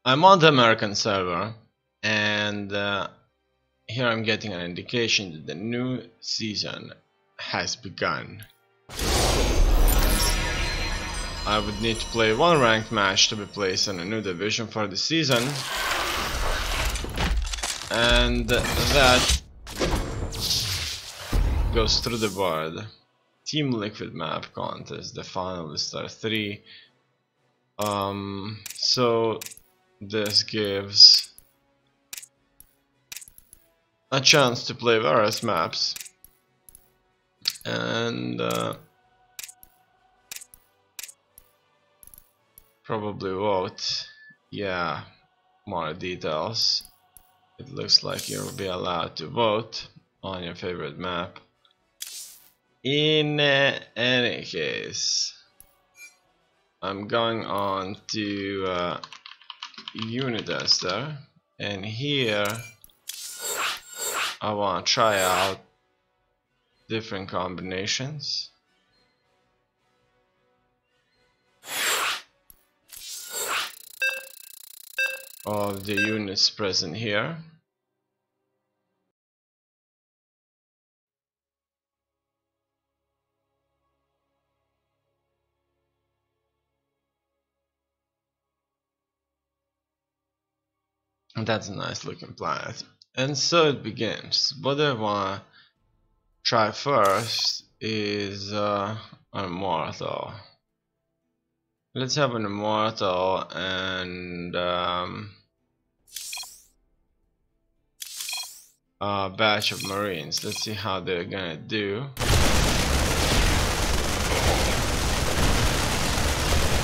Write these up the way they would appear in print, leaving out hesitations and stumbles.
I'm on the American server, and here I'm getting an indication that the new season has begun. I would need to play one ranked match to be placed in a new division for the season, and that goes through the board. Team Liquid map contest, the finalists are 3. So this gives a chance to play various maps and probably vote. Yeah, more details. It looks like you'll be allowed to vote on your favorite map. In any case, I'm going on to Unitester, and here I want to try out different combinations. Of the units present here. And that's a nice looking planet. And so it begins. What I want to try first is an immortal. Let's have an immortal and a batch of marines. Let's see how they're gonna do.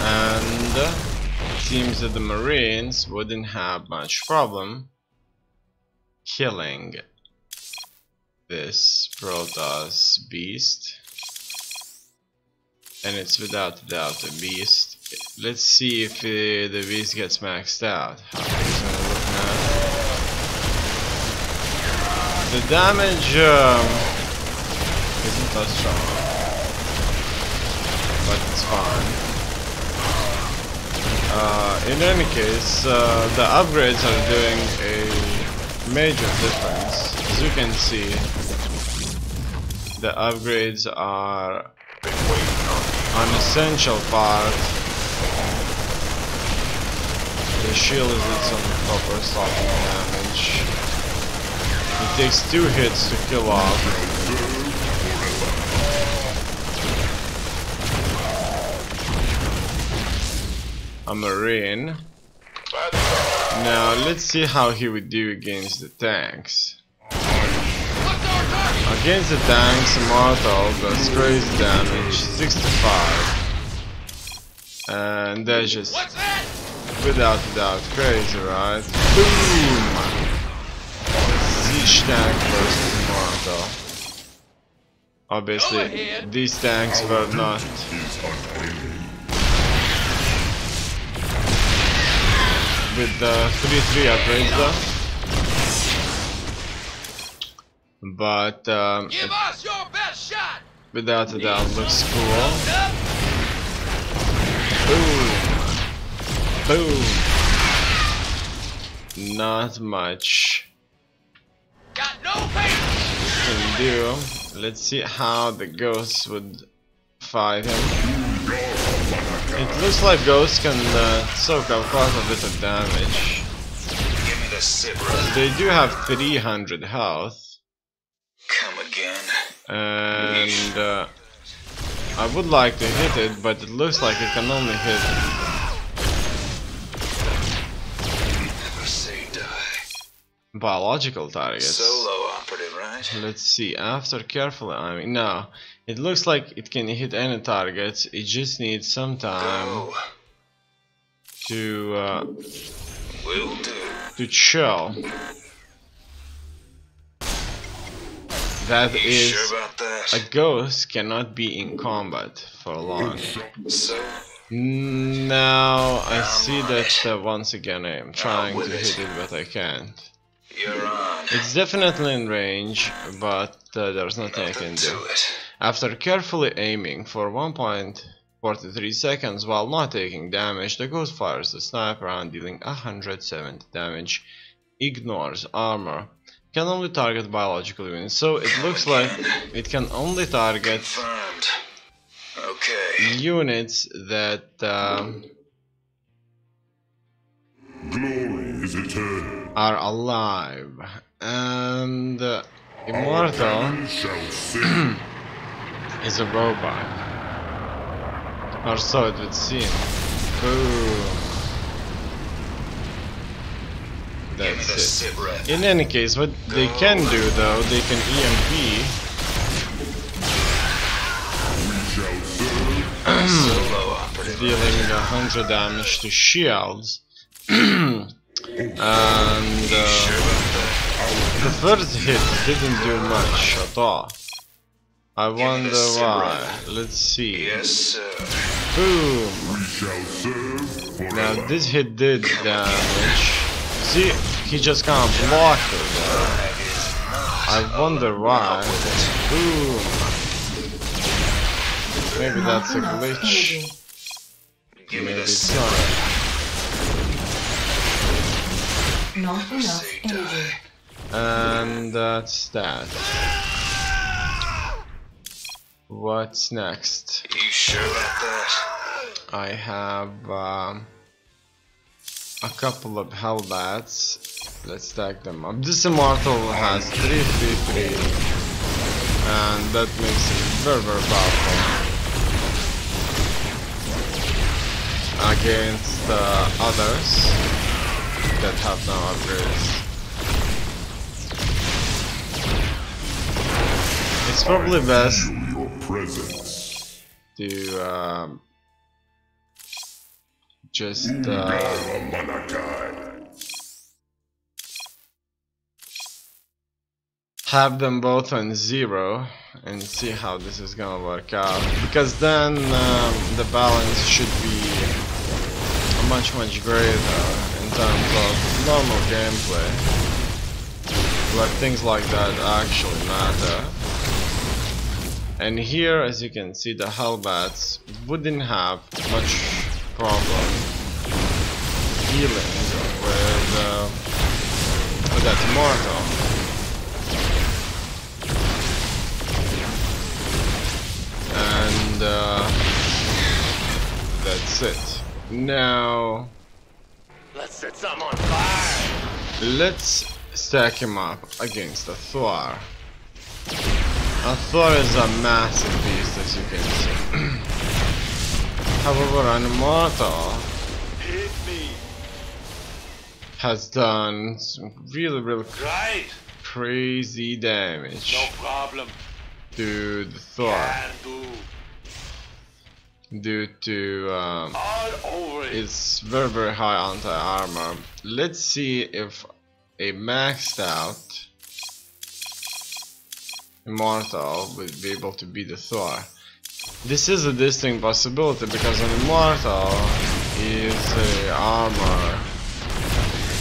And it seems that the marines wouldn't have much problem killing this Protoss beast, and it's without a doubt a beast. Let's see if the beast gets maxed out. How it's gonna look now. The damage isn't that strong, but it's fine. In any case, the upgrades are doing a major difference. As you can see, the upgrades are an essential part. The shield is its own proper stopping damage. It takes 2 hits to kill off a marine. Now let's see how he would do against the tanks. Against the tanks, Immortal does crazy damage, 65. And that's just without a doubt crazy, right? Boom! Siege tank versus Immortal. Obviously, these tanks were not with the 3-3 upgrades though. But give us your best shot. Without a doubt looks cool. Boom! Boom! Not much got no patience can do. Let's see how the ghosts would fight him. It looks like ghosts can soak up quite a bit of damage. Give me the sit run. They do have 300 health. Come again. And I would like to hit it, but it looks like it can only hit Never say die. biological targets. Solo operative, right? Let's see, after carefully aiming. No, it looks like it can hit any targets. It just needs some time to Will do. to chill. That is, Sure about that? a ghost cannot be in combat for long. So Now I see that once again I am trying to hit it, but I can't. you're on. It's definitely in range, but there's nothing I can do. To it. After carefully aiming for 43 seconds while not taking damage. The ghost fires the sniper round, dealing 170 damage. Ignores armor. Can only target biological units. So it looks like it can only target Confirmed. Okay. units that Glory is eternal. are alive. And Immortal We shall sing. is a robot. Or so it would seem. Boom. Give me the That's it. sit rep. In any case, what they can do though, they can EMP, We shall serve. Solo operative. dealing 100 damage to shields. And Sure about that? the first hit didn't do much at all. I wonder why. Let's see. Yes, sir. Boom. We shall serve forever. Now this hit did damage. See, he just kind of blocked it there. That is not. I wonder why. Boom. Maybe that's a glitch. Give me Maybe the it's sit not. Not enough energy. And that's that. What's next? You sure about that? I have a couple of Hellbats. Let's stack them up. This Immortal has 333, and that makes him very, very powerful against others that have no upgrades. It's probably best Feel your presence. to just Malachi. have them both on 0 and see how this is gonna work out, because then the balance should be much greater in terms of normal gameplay, where things like that actually matter. And here, as you can see, the Hellbats wouldn't have much problem dealing with that Immortal. And that's it. Now Let's set some on fire! let's stack him up against a Thor. A Thor is a massive beast, as you can see. However, an Immortal Hit me! has done some really Right! crazy damage No problem. to the Thor Can do. due to All over it. its very high anti-armor. Let's see if a maxed out Immortal would be able to beat the Thor. This is a distinct possibility because an Immortal is a armor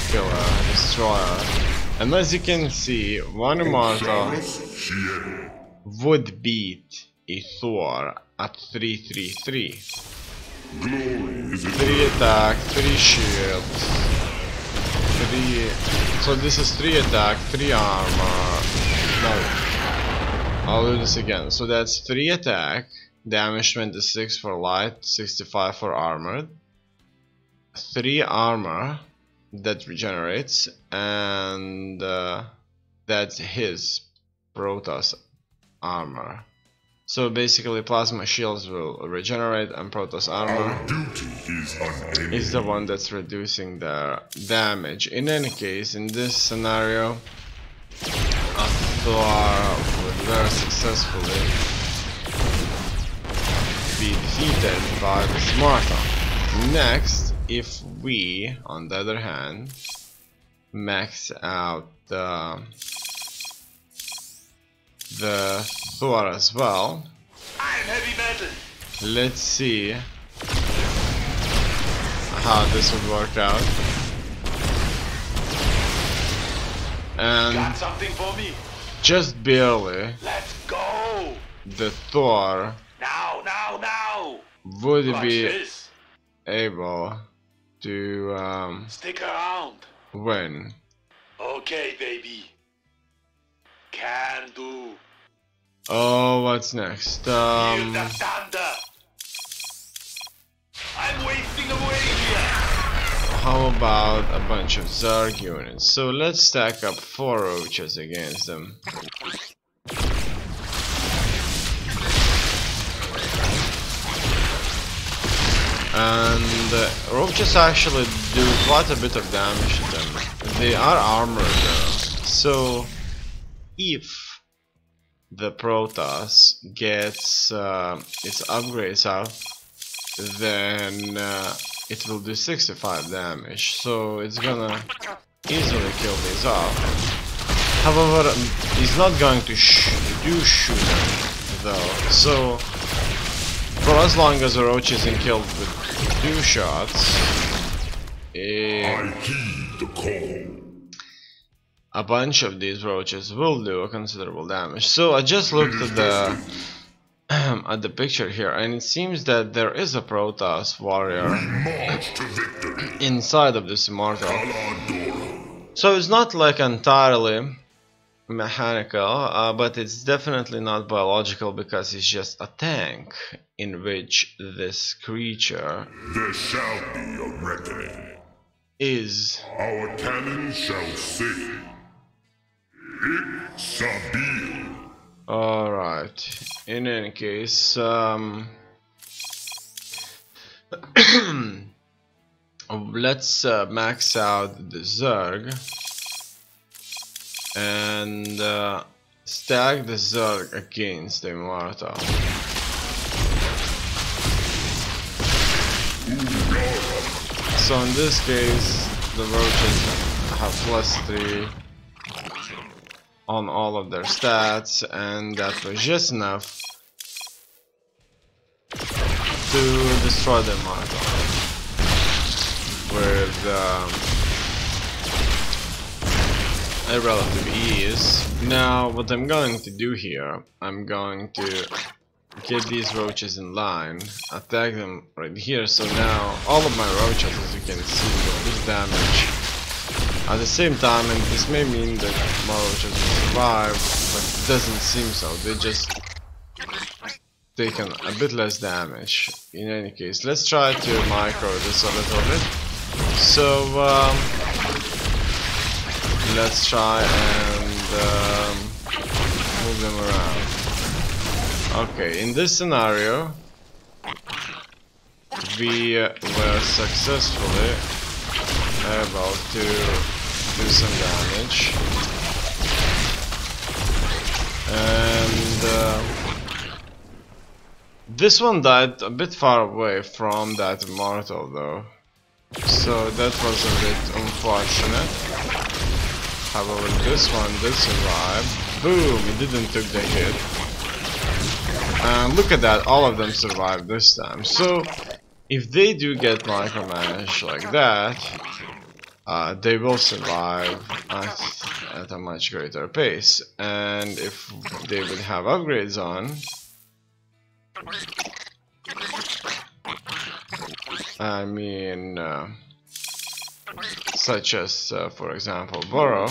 killer, destroyer. And as you can see, one Immortal Shiel. would beat a Thor at 333. Glory is 3 eternal. attack, 3 shields, 3... So this is 3 attack, 3 armor... No, I'll do this again. So that's 3 attack, damage 26 for light, 65 for armored, 3 armor that regenerates, and that's his Protoss armor. So basically plasma shields will regenerate and Protoss armor Our duty is unending. is the one that's reducing their damage. In any case, in this scenario, a Thor would very successfully be defeated by this Immortal. Next, if we, on the other hand, max out the Thor as well, I'm heavy metal. let's see how this would work out. And Got something for me? just barely, Let's go! the Thor Now! would Watch be this. able to Stick around. win. Okay, baby. Can do. Oh, what's next? Feel the thunder. I'm wasting away here. How about a bunch of Zerg units? So let's stack up 4 roaches against them. And roaches actually do quite a bit of damage to them. They are armored though. So if the Protoss gets its upgrades up, then it will do 65 damage. So it's gonna easily kill these off. However, he's not going to shoot them though. So for as long as a roach isn't killed with 2 shots, I heed the call. a bunch of these roaches will do a considerable damage. So I just looked at the at the picture here, and it seems that there is a Protoss warrior March to victory. inside of this immortal. Aladoro. So it's not like entirely mechanical, but it's definitely not biological, because it's just a tank in which this creature There shall be a reckoning. is. Our cannon shall say, It Sabil. Alright, in any case, let's max out the Zerg and stack the Zerg against the Immortal. So in this case, the roaches have +3 on all of their stats, and that was just enough to destroy the Immortal with a relative ease. Now what I'm going to do here, I'm going to get these roaches in line, attack them right here. So now all of my roaches, as you can see, will do damage at the same time, and this may mean that more roaches will survive, but it doesn't seem so. They just taken a bit less damage. In any case, let's try to micro this a little bit. So let's try and move them around. Okay, in this scenario, we were successfully able to do some damage, and this one died a bit far away from that immortal though, so that was a bit unfortunate. However, this one did survive. Boom! It didn't took the hit. And look at that, all of them survived this time. So if they do get micromanaged like that, they will survive at a much greater pace. And if they would have upgrades on, I mean, such as for example burrow,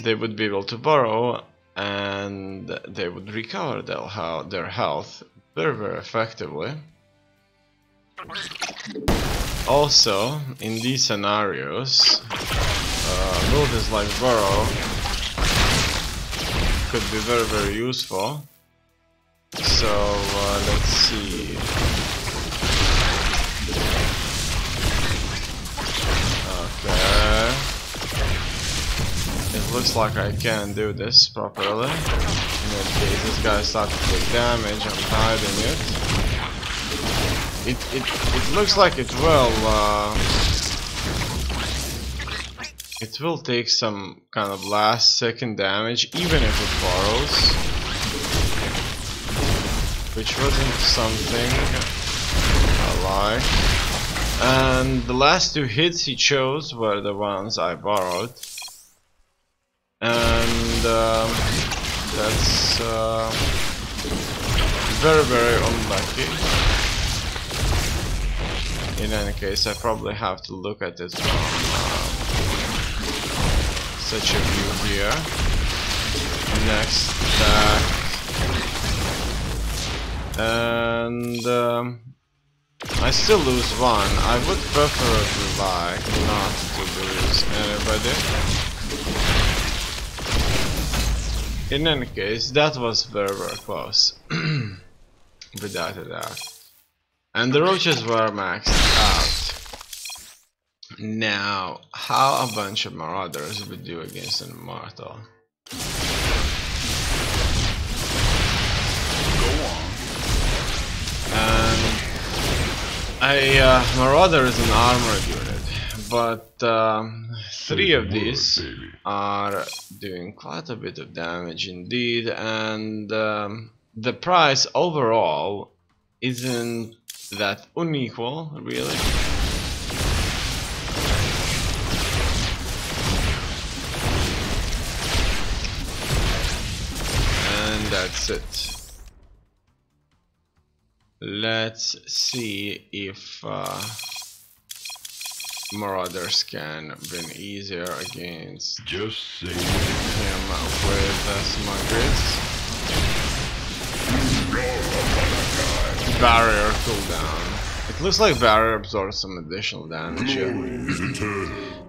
they would be able to burrow, and they would recover their health very, very effectively. Also, in these scenarios, abilities like burrow could be very, very useful. So let's see. Okay. It looks like I can do this properly. In that case, this guy started to take damage. I'm hiding it. It looks like it will take some kind of last second damage, even if it borrows, which wasn't something I like. And the last 2 hits he chose were the ones I borrowed. And that's Very, very unlucky. In any case, I probably have to look at it from such a view here. Next attack. And I still lose one. I would preferably like not to lose anybody. In any case, that was very, very close. Without a doubt. And the roaches were maxed out. Now, how a bunch of marauders would do against an immortal? And a marauder is an armored unit, but 3 of these are doing quite a bit of damage indeed, and the price overall isn't that unequal, really. And that's it. Let's see if marauders can bring easier against Just say him with smug grids. Barrier cooldown. It looks like barrier absorbs some additional damage here.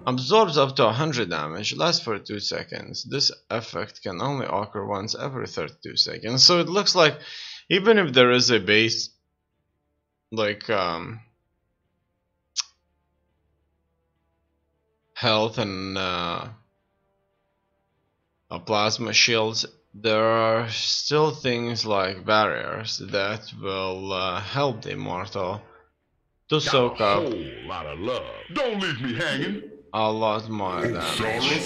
Absorbs up to 100 damage, lasts for 2 seconds. This effect can only occur once every 32 seconds. So it looks like even if there is a base like health and plasma shields, there are still things like barriers that will help the immortal to soak up a whole lot of love. Don't leave me hanging. a lot more damage.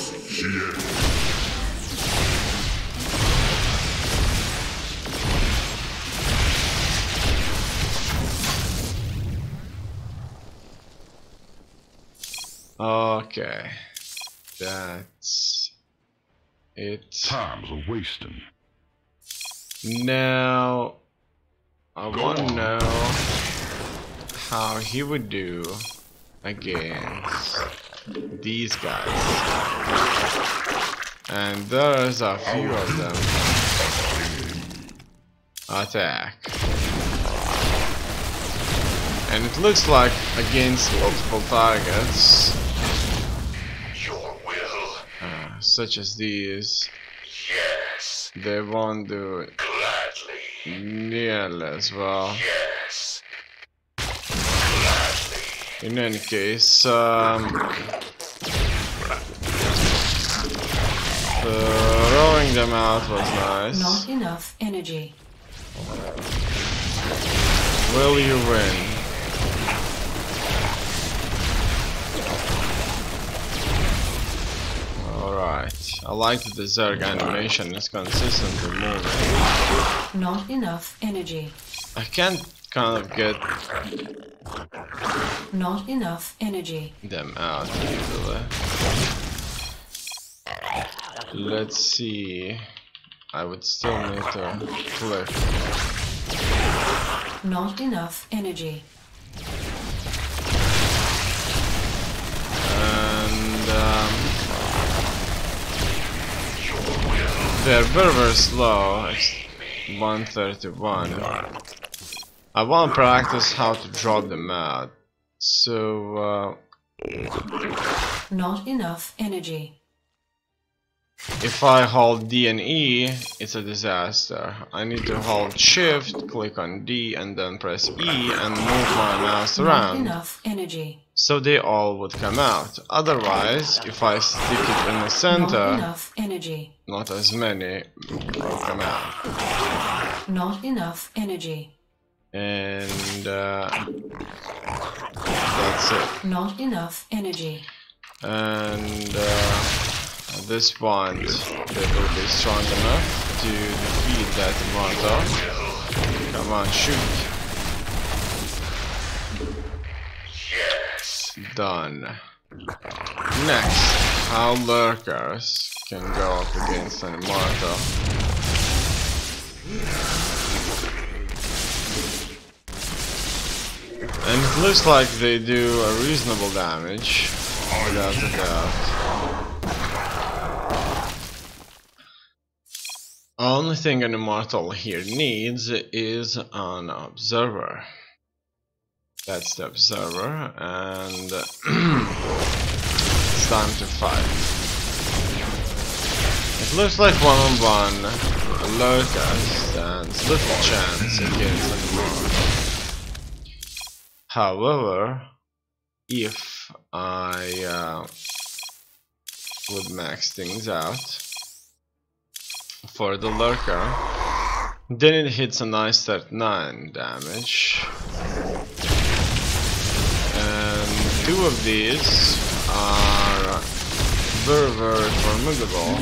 Okay, that's it. Time's a wasting. Now I want to know how he would do against these guys, and there's a few of them. Attack. And it looks like against multiple targets, such as these, Yes. they won't do it Gladly. nearly as well. Yes. Gladly. In any case, throwing them out was nice. Not enough energy. Will you win? Alright, I like that the Zerg animation is consistently moving. Not enough energy. I can't kind of get Not enough energy. them out easily. Let's see. I would still need to click. Not enough energy. And they're very, very slow. It's 131. I want to practice how to draw them out. So Not enough energy. if I hold D and E, it's a disaster. I need to hold Shift, click on D, and then press E and move my mouse Not around, enough energy. so they all would come out. Otherwise, if I stick it in the Not center, enough energy. not as many will come out. Not enough energy. And that's it. Not enough energy. And at this point, they will be strong enough to defeat that immortal. Come on, shoot. Yes. Done. Next, how lurkers can go up against an immortal. And it looks like they do a reasonable damage, without a doubt. Only thing an immortal here needs is an observer. That's the observer, and it's time to fight. It looks like one-on-one Locust stands little chance against an immortal. However, if I would max things out for the lurker, then it hits a nice 39 damage, and two of these are very, very formidable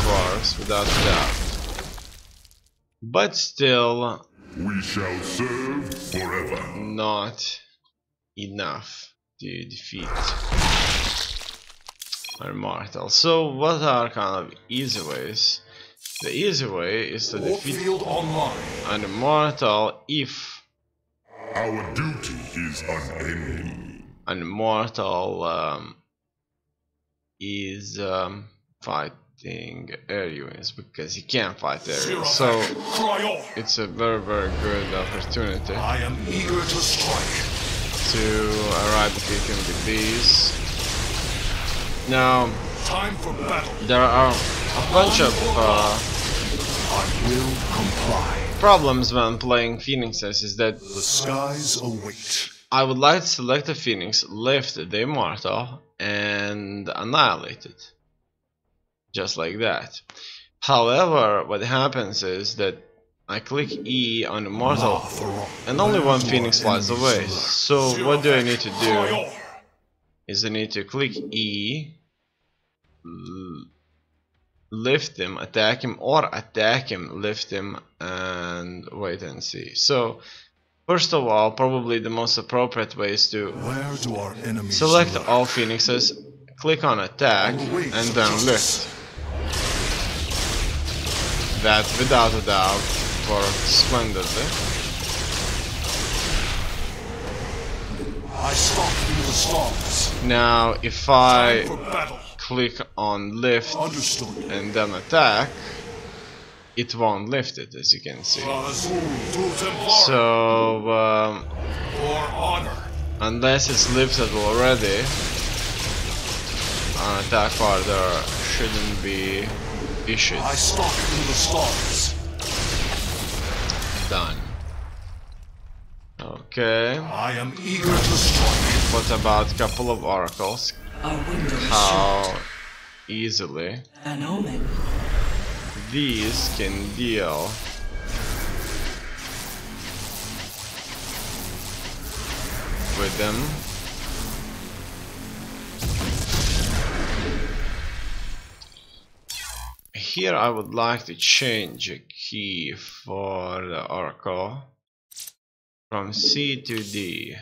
for us, without a doubt. But still, We shall serve forever. not enough to defeat our mortal. So what are kind of easy ways? The easy way is to defeat Field online. an immortal if Our duty is unending. an immortal is fighting air units, because he can't fight air Zero units. So Cry on. it's a very, very good opportunity I am eager to strike. to arrive defeating with these. Now, Time for battle. there are a bunch of I will comply. problems when playing Phoenixes, is that The skies await. I would like to select a Phoenix, lift the Immortal, and annihilate it. Just like that. However, what happens is that I click E on Immortal, and only one Phoenix flies away. So what do I need to do? Is I need to click E, lift him, attack him, or attack him, lift him, and wait and see. So first of all, probably the most appropriate way is to Where do our enemies select lurk? all Phoenixes, click on attack, and then lift. That without a doubt works splendidly. I stalk through the stars. Now if Time I for battle. click on lift Understood. and then attack, it won't lift it, as you can see. Azul to Templar. So For honor. unless it's lifted already, an attack order shouldn't be issued. I stalk through the stars. Done. Okay. I am eager to strike. What about a couple of oracles? Our window is How shut. easily An omen. these can deal with them. Here I would like to change a key for the oracle from C to D.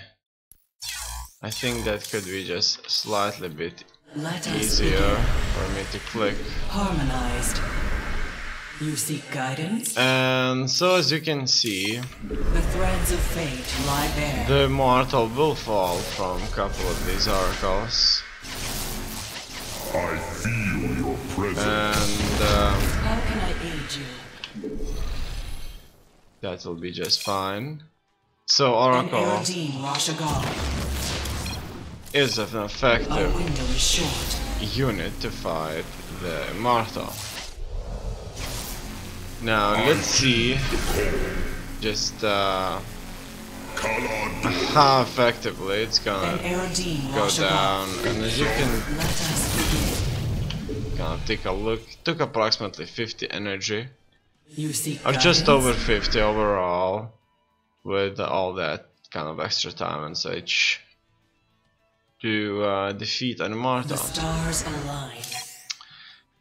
I think that could be just slightly bit Let us easier begin. for me to click. Harmonized. You seek guidance? And so as you can see, The threads of fate lie bare. the mortal will fall from a couple of these oracles. I feel your presence. And How can I aid you? that will be just fine. So An oracle Eridine Rashagar. is an Our effective window is short. unit to fight the immortal. Now let's see just how effectively it's An gonna Eridine go Rashagar. down. And as you can Let us begin. kind of take a look, took approximately 50 energy, You seek or just guidance? over 50 overall, with all that kind of extra time and such, to defeat an The immortal. stars align.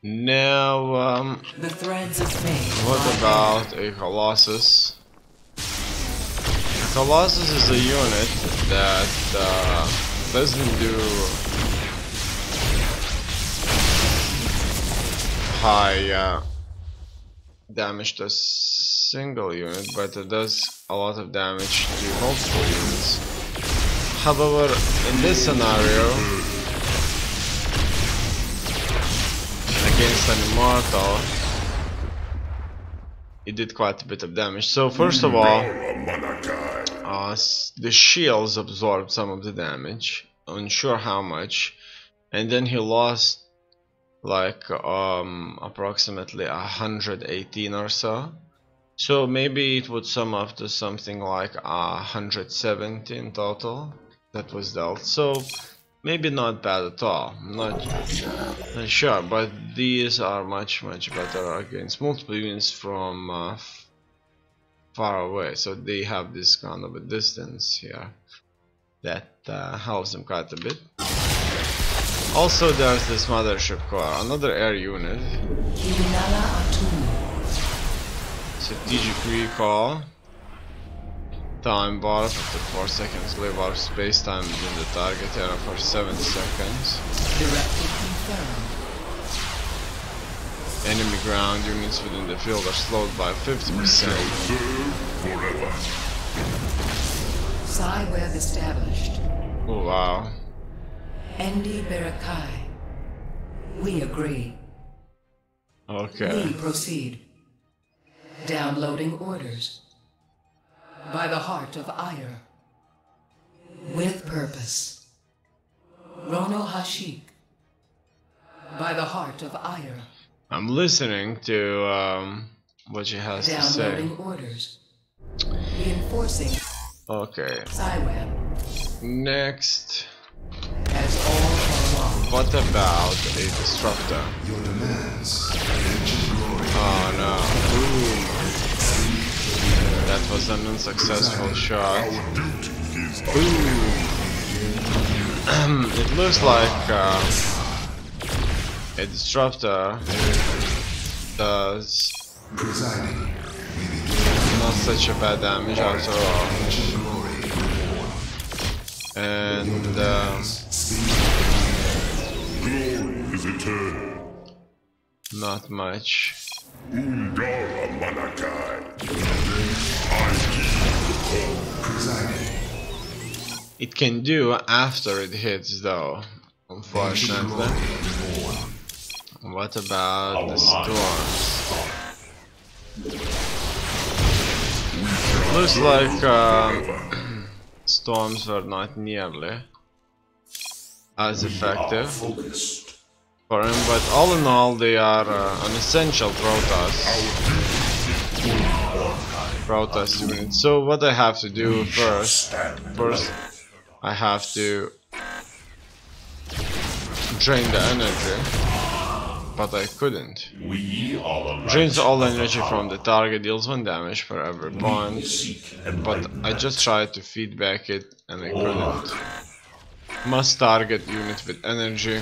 Now, The threads of fate what lie about a Colossus? A Colossus is a unit that doesn't do high damage to a single unit, but it does a lot of damage to multiple units. However, in this scenario, against an immortal, it did quite a bit of damage. So first of all, the shields absorbed some of the damage, unsure how much, and then he lost like approximately 118 or so. So maybe it would sum up to something like 170 in total that was dealt. So maybe not bad at all. Not sure, but these are much better against multiple units from far away. So they have this kind of a distance here that helps them quite a bit. Also, there's this mothership core, another air unit. Strategic recall. Time bar up to 4 seconds. Live out of space time within the target area for 7 seconds. Enemy ground units within the field are slowed by 50%. Psi web established. Oh wow. Endi Barakai. We agree. Okay. We proceed. Downloading orders. By the heart of Ire. With purpose. Rono Hashik. By the heart of Ire. I'm listening to what she has to say. Downloading orders. Reinforcing. Okay. Psi-web. Next. As all along. What about a disruptor? Your demands. Oh no. Boom. That was an unsuccessful shot. Boom. It looks like a disruptor does not such a bad damage after all. And not much. It can do after it hits though, unfortunately. What about the storms? It looks like storms were not nearly as effective for him, but all in all they are an essential Protoss unit. So what I have to do first I have to drain the energy, but I couldn't. Drains all energy from the target, deals 1 damage per every point, but I just tried to feedback it and I couldn't. Must target unit with energy.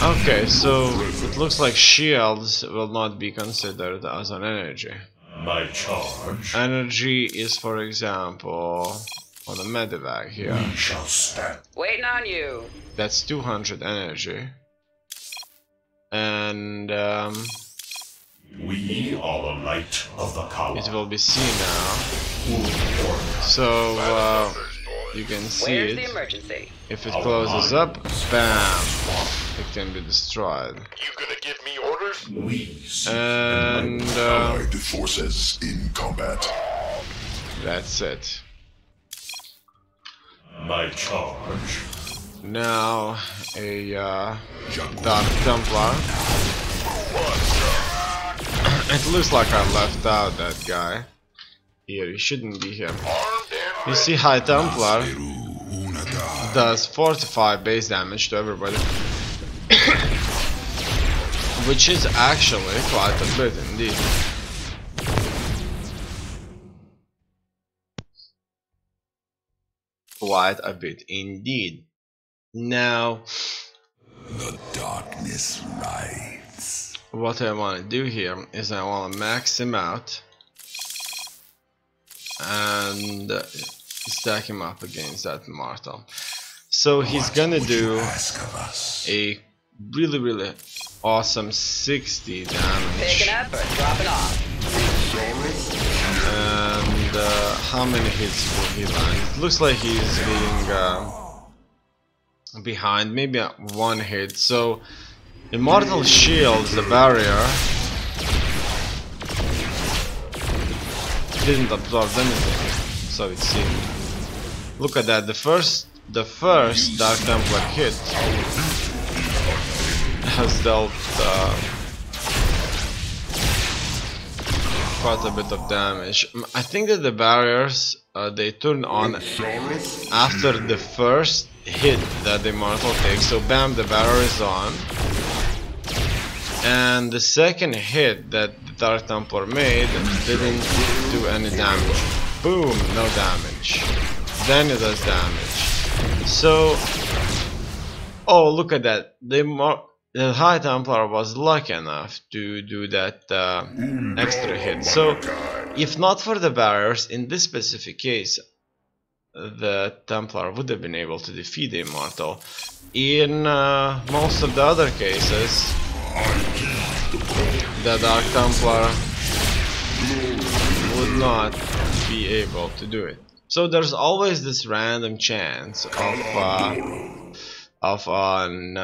Okay, so it looks like shields will not be considered as an energy. My charge. Energy is, for example, on the medevac here. We shall stand. Waiting on you. That's 200 energy. And We are the light of the column. it will be seen now. So you can see Where's the it. emergency? If it closes up, bam, it can be destroyed. You gonna give me orders? And Allied forces in combat. that's it. My charge. Now a Dark Templar. It looks like I left out that guy. Here, he shouldn't be here. You see, High Templar does 45 base damage to everybody, which is actually quite a bit indeed. Quite a bit indeed. Now, The darkness rides. what I want to do here is I want to max him out and stack him up against that mortal. So he's gonna do Ask of us. a really awesome 60 damage Picking up or dropping off? how many hits will he land. It looks like he's being behind, maybe one hit. So Immortal shields, the barrier, didn't absorb anything, so it seemed. Look at that, the first Dark Templar hit has dealt quite a bit of damage. I think that the barriers they turn on after the first hit that the Immortal takes. So bam, the barrier is on, and the second hit that the Dark Templar made didn't do any damage. Boom, no damage. Then it does damage. So, oh, look at that. The High Templar was lucky enough to do that extra hit. So, if not for the barriers, in this specific case, the Templar would have been able to defeat the Immortal. In most of the other cases, the Dark Templar would not be able to do it. So there's always this random chance of an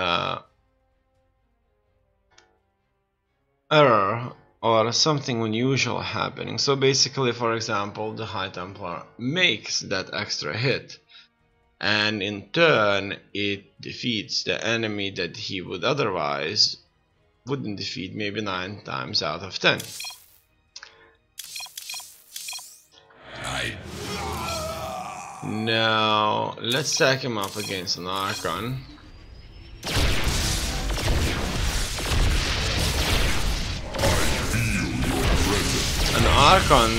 error or something unusual happening. So basically, for example, the High Templar makes that extra hit, and in turn it defeats the enemy that he would otherwise wouldn't defeat, maybe 9 times out of 10. Now let's stack him up against an Archon. An Archon,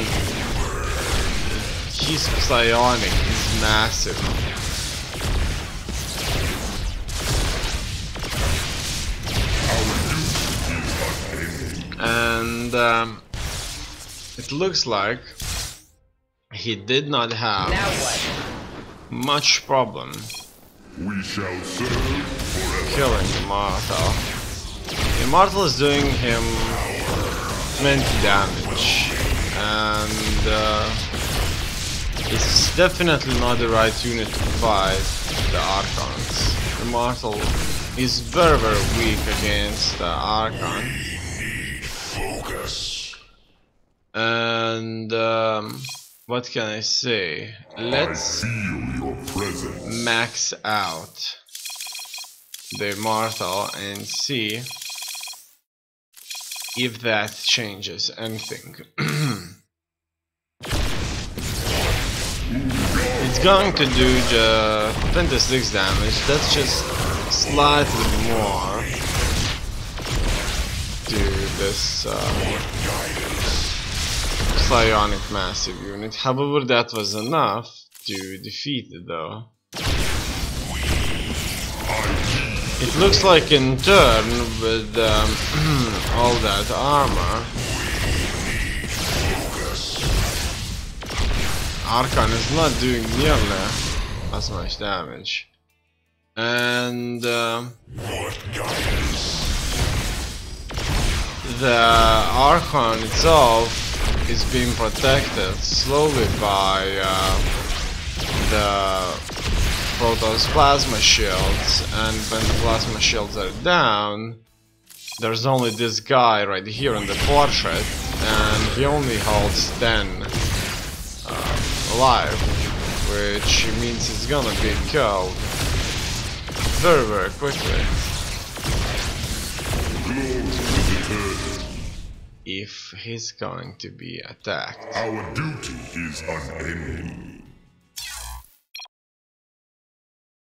he's psionic, he's massive. And it looks like he did not have much problem killing Immortal. Immortal is doing him 20 damage, and it's definitely not the right unit to fight the Archons. Immortal is very weak against the Archon. And what can I say? Let's max out the Immortal and see if that changes anything. It's going to do the 26 damage, that's just slightly more to this psionic massive unit. However, that was enough to defeat it though. It looks like in turn, with all that armor, Archon is not doing nearly as much damage. And the Archon itself is being protected slowly by the Protoss plasma shields, and when the plasma shields are down, there's only this guy right here in the portrait, and he only holds 10 alive, which means he's gonna be killed very quickly if he's going to be attacked. Our duty is unending.